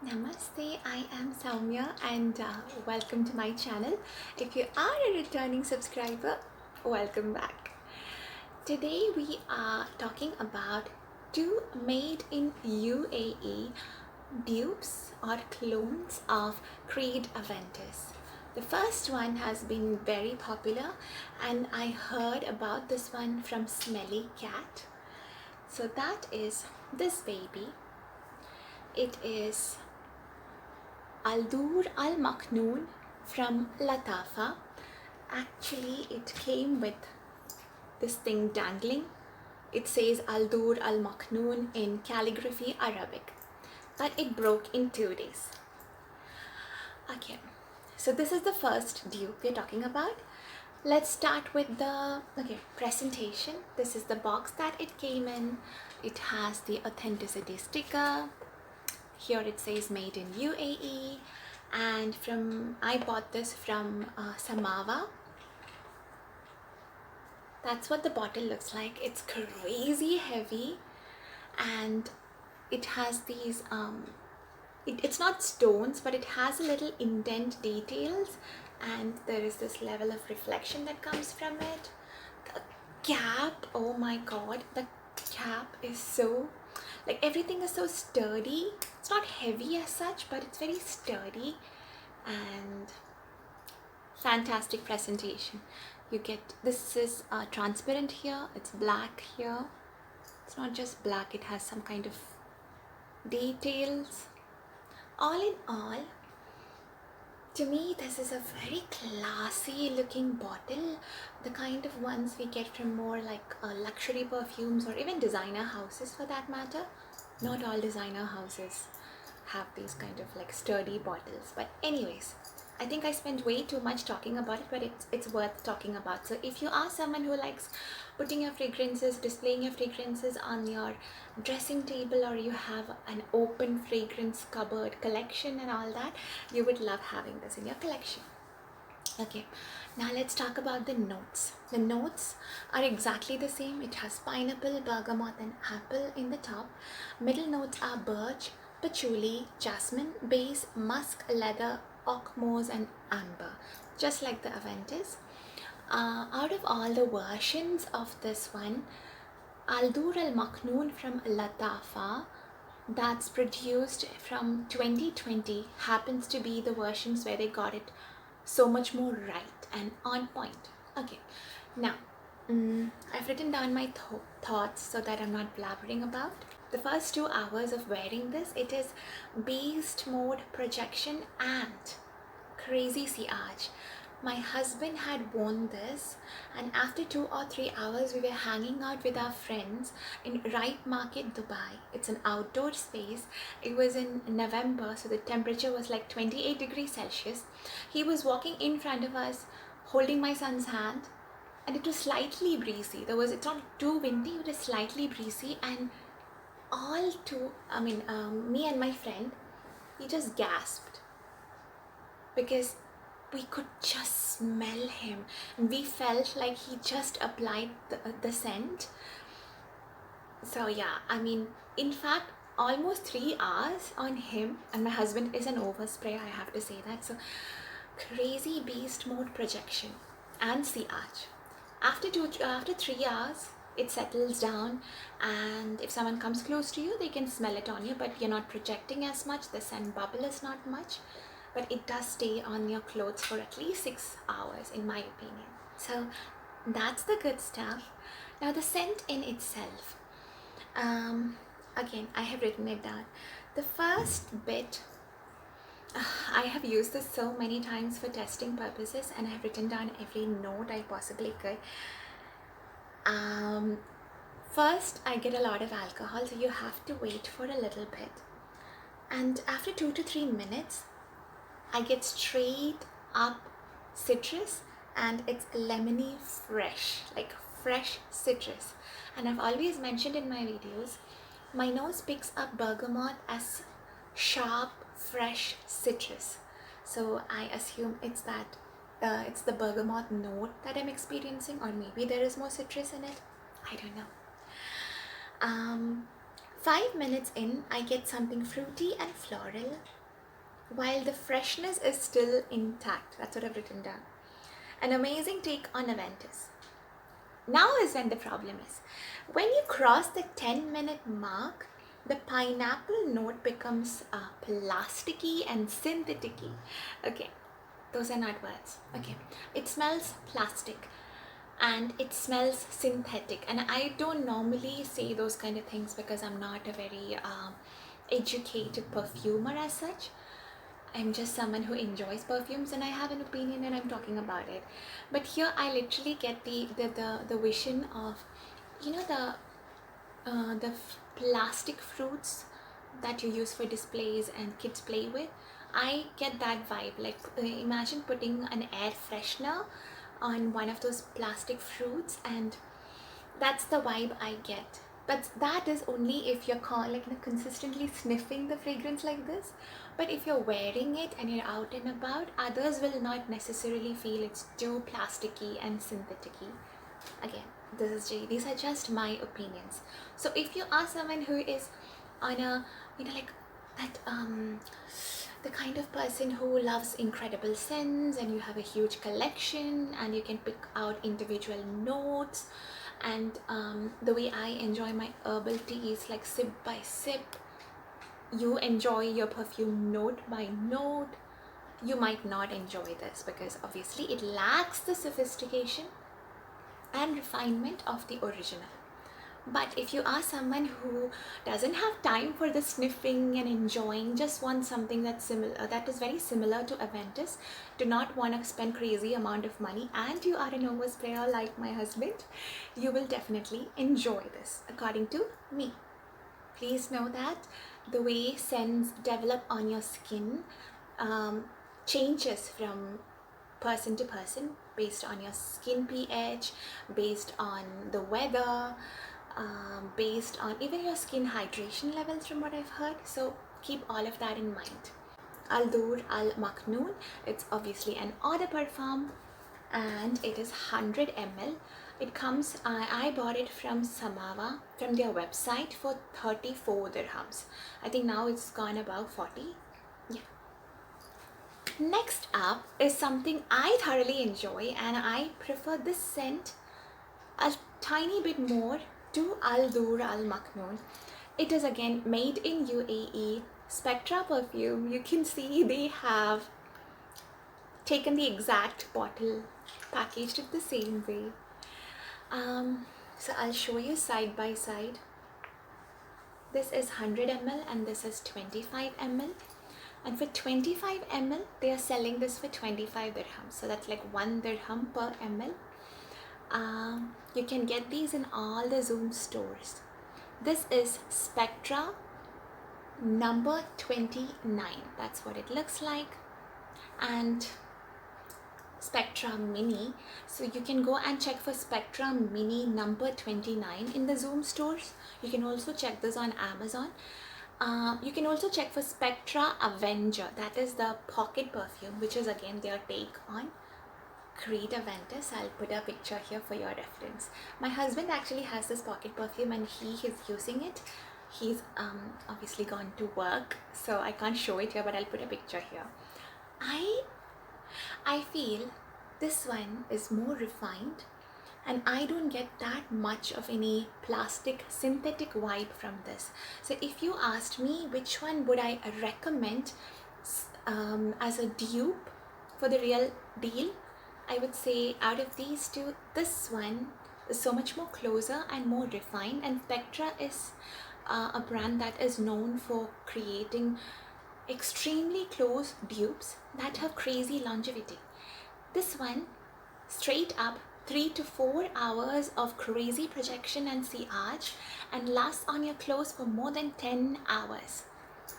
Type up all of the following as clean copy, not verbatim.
Namaste, I am Soumya and welcome to my channel. If you are a returning subscriber, welcome back. Today we are talking about two made in UAE dupes or clones of Creed Aventus. The first one has been very popular and I heard about this one from Smelly Cat. So that is this baby. It is Dur Al Maknoon from Lattafa. Actually, it came with this thing dangling. It says Dur Al Maknoon in calligraphy Arabic, but it broke in 2 days. Okay, so this is the first dupe we're talking about. Let's start with the presentation. This is the box that it came in. It has the authenticity sticker. Here it says made in UAE, and I bought this from Samawa. That's what the bottle looks like. It's crazy heavy and it has these it's not stones, but it has a little indent details, and there is this level of reflection that comes from it. The cap, oh my god, the cap is so, like, everything is so sturdy. It's not heavy as such, but it's very sturdy and fantastic presentation. You get, this is transparent here, it's black here. It's not just black, it has some kind of details. All in all, to me this is a very classy looking bottle, the kind of ones we get from more like luxury perfumes or even designer houses for that matter. Not all designer houses have these kind of like sturdy bottles, but anyways, I think I spent way too much talking about it, but it's worth talking about. So if you are someone who likes putting your fragrances, displaying your fragrances on your dressing table, or you have an open fragrance cupboard collection and all that, you would love having this in your collection. Okay, now let's talk about the notes. The notes are exactly the same. It has pineapple, bergamot and apple in the top. Middle notes are birch, patchouli, jasmine, base, musk, leather, oak moss and amber, just like the Aventus. Out of all the versions of this one, Dur Al Maknoon from Lattafa, that's produced from 2020, happens to be the versions where they got it so much more right and on point. Okay, now I've written down my thoughts so that I'm not blabbering about. The first 2 hours of wearing this, it is beast mode projection and crazy sillage. My husband had worn this, and after 2 or 3 hours we were hanging out with our friends in Right Market, Dubai. It's an outdoor space. It was in November, so the temperature was like 28 degrees Celsius. He was walking in front of us holding my son's hand, and it was slightly breezy. It's not too windy, it was slightly breezy, and me and my friend, we just gasped because we could just smell him. We felt like he just applied the scent. So yeah, in fact, almost 3 hours on him, and my husband is an overspray, I have to say that. So crazy beast mode projection and sillage. After 3 hours, it settles down, and if someone comes close to you, they can smell it on you, but you're not projecting as much. The scent bubble is not much, but it does stay on your clothes for at least 6 hours in my opinion. So that's the good stuff. Now the scent in itself, again, I have written it down. The first bit, I have used this so many times for testing purposes, and I have written down every note I possibly could. First, I get a lot of alcohol, so you have to wait for a little bit, and after 2 to 3 minutes I get straight up citrus, and it's lemony fresh, like fresh citrus. And I've always mentioned in my videos, my nose picks up bergamot as sharp, fresh citrus. So I assume it's it's the bergamot note that I'm experiencing, or maybe there is more citrus in it. I don't know. 5 minutes in, I get something fruity and floral, while the freshness is still intact. That's what I've written down. An amazing take on Aventus. Now is when the problem is. When you cross the 10-minute mark, the pineapple note becomes plasticky and syntheticy. Okay, those are not words. Okay, it smells plastic and it smells synthetic, and I don't normally say those kind of things because I'm not a very educated perfumer as such. I'm just someone who enjoys perfumes and I have an opinion and I'm talking about it. But here I literally get the vision of, you know, the plastic fruits that you use for displays and kids play with. I get that vibe. Like imagine putting an air freshener on one of those plastic fruits, and that's the vibe I get. But that is only if you're consistently sniffing the fragrance like this. But if you're wearing it and you're out and about, others will not necessarily feel it's too plasticky and syntheticy. Again, these are just my opinions. So if you are someone who is on a, like that, the kind of person who loves incredible scents, and you have a huge collection and you can pick out individual notes, and the way I enjoy my herbal tea is like sip by sip. You enjoy your perfume note by note. You might not enjoy this because obviously it lacks the sophistication and refinement of the original. But if you are someone who doesn't have time for the sniffing and enjoying, just want something that's similar, that is very similar to Aventus, do not want to spend crazy amount of money, and you are a nervous player like my husband, you will definitely enjoy this, according to me. Please know that the way scents develop on your skin changes from person to person based on your skin pH, based on the weather, based on even your skin hydration levels from what I've heard. So keep all of that in mind. Dur Al Maknoon, it's obviously an eau de parfum and it is 100 ml. It comes, I bought it from Samawa, from their website, for 34 dirhams. I think now it's gone above 40. Yeah. Next up is something I thoroughly enjoy, and I prefer this scent a tiny bit more to Dur Al Maknoon. It is again made in UAE, Spectra perfume. You can see they have taken the exact bottle, packaged it the same way. So I'll show you side by side. This is 100 ml and this is 25 ml. And for 25 ml, they are selling this for 25 dirhams. So that's like 1 dirham per ml. You can get these in all the Zoom stores. This is Spectra number 29. That's what it looks like. And Spectra Mini. So you can go and check for Spectra Mini number 29 in the Zoom stores. You can also check this on Amazon. You can also check for Spectra Avenger. That is the pocket perfume, which is again their take on Creed Aventus. I'll put a picture here for your reference. My husband actually has this pocket perfume and he is using it. He's obviously gone to work, so I can't show it here, but I'll put a picture here. I feel this one is more refined, and I don't get that much of any plastic synthetic vibe from this. So if you asked me which one would I recommend as a dupe for the real deal, I would say out of these two, this one is so much more closer and more refined, and Spectra is a brand that is known for creating extremely close dupes that have crazy longevity. This one, straight up 3 to 4 hours of crazy projection and sillage, and lasts on your clothes for more than 10 hours.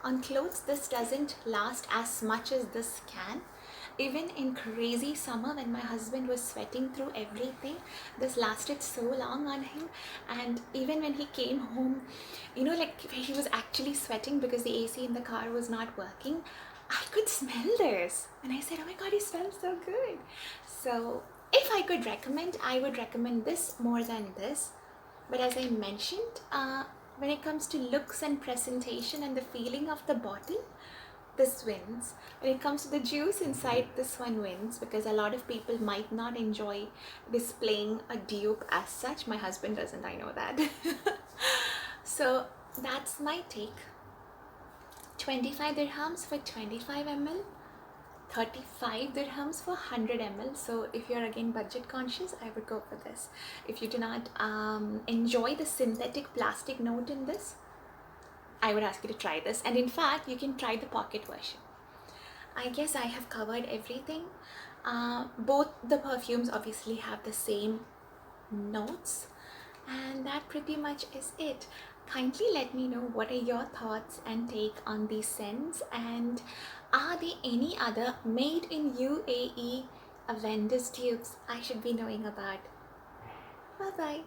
On clothes, this doesn't last as much as this can. Even in crazy summer when my husband was sweating through everything, this lasted so long on him. And even when he came home, you know, like he was actually sweating because the AC in the car was not working, I could smell this and I said, oh my god, he smells so good. So if I could recommend, I would recommend this more than this. But as I mentioned, when it comes to looks and presentation and the feeling of the bottle, this wins. When it comes to the juice inside, this one wins, because a lot of people might not enjoy displaying a dupe as such. My husband doesn't, I know that. So that's my take. 25 dirhams for 25 ml, 35 dirhams for 100 ml. So if you're again budget conscious, I would go for this. If you do not enjoy the synthetic plastic note in this, I would ask you to try this. And in fact, you can try the pocket version. I guess I have covered everything. Both the perfumes obviously have the same notes, and that pretty much is it. Kindly let me know what are your thoughts and take on these scents, and are there any other made in UAE Aventus dupes I should be knowing about? Bye bye.